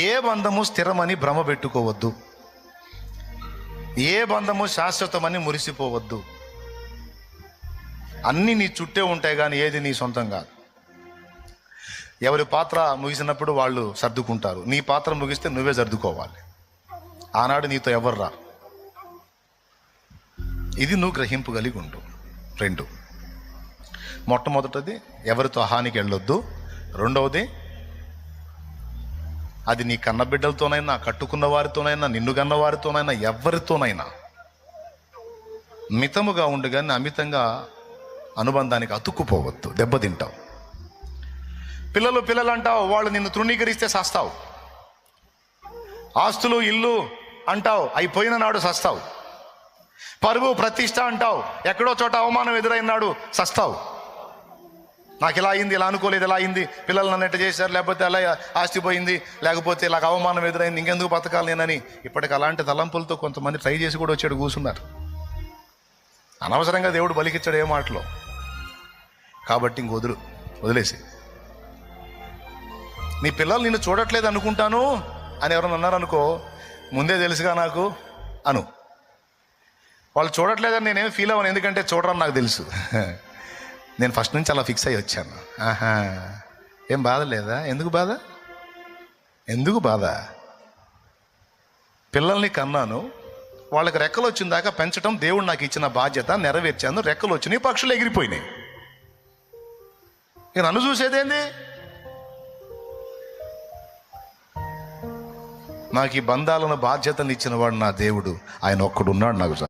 ఏ బంధము స్థిరమని భ్రమ పెట్టుకోవద్దు, ఏ బంధము శాశ్వతమని మురిసిపోవద్దు. అన్నీ నీ చుట్టే ఉంటాయి కానీ ఏది నీ సొంతం కాదు. ఎవరి పాత్ర ముగిసినప్పుడు వాళ్ళు సర్దుకుంటారు, నీ పాత్ర ముగిస్తే నువ్వే సర్దుకోవాలి. ఆనాడు నీతో ఎవరు రారు. ఇది నువ్వు గ్రహింపు కలిగి ఉండు. 2, మొట్టమొదటిది ఎవరితో హానికి వెళ్ళొద్దు. 2వది, అది నీ కన్న బిడ్డలతోనైనా, కట్టుకున్న వారితోనైనా, నిన్ను కన్న వారితోనైనా, ఎవరితోనైనా మితముగా ఉండు కానీ అమితంగా అనుబంధానికి అతుక్కుపోవద్దు, దెబ్బతింటావు. పిల్లలు అంటావు, వాళ్ళు నిన్ను తృణీకరిస్తే సస్తావు. ఆస్తులు ఇల్లు అంటావు, అయిపోయిన నాడు సస్తావు. పరువు ప్రతిష్ట అంటావు, ఎక్కడో చోట అవమానం ఎదురైనాడు సస్తావు. నాకు ఇలా అయింది, ఇలా అనుకోలేదు, ఇలా అయింది, పిల్లలు నన్ను ఎట్ట చేశారు, లేకపోతే అలా ఆస్తి పోయింది, లేకపోతే ఇలా అవమానం ఎదురైంది, ఇంకెందుకు బతకాలి నేనని ఇప్పటికి అలాంటి తలంపులతో కొంతమంది ట్రై చేసి కూడా వచ్చాడు కూర్చున్నారు. అనవసరంగా దేవుడు బలికిచ్చాడు ఏ మాటలో. కాబట్టి ఇంక వదిలేసి, నీ పిల్లలు నిన్ను చూడట్లేదు అనుకుంటాను అని ఎవరైనా అన్నారనుకో, ముందే తెలుసుగా నాకు అను. వాళ్ళు చూడట్లేదని నేనేం ఫీల్ అవ్వను, ఎందుకంటే చూడరని నాకు తెలుసు. నేను ఫస్ట్ నుంచి అలా ఫిక్స్ అయ్యి వచ్చాను. ఏం బాధ లేదా? ఎందుకు బాధ? పిల్లల్ని కన్నాను, వాళ్ళకి రెక్కలు వచ్చిన దాకా పెంచడం దేవుడు నాకు ఇచ్చిన బాధ్యత, నెరవేర్చాను. రెక్కలు వచ్చినాయి, పక్షులు ఎగిరిపోయినాయి. ఇక నన్ను చూసేదేంది? నాకు ఈ బంధాలను బాధ్యతలు ఇచ్చిన వాడు నా దేవుడు, ఆయన ఒక్కడున్నాడు నాకు.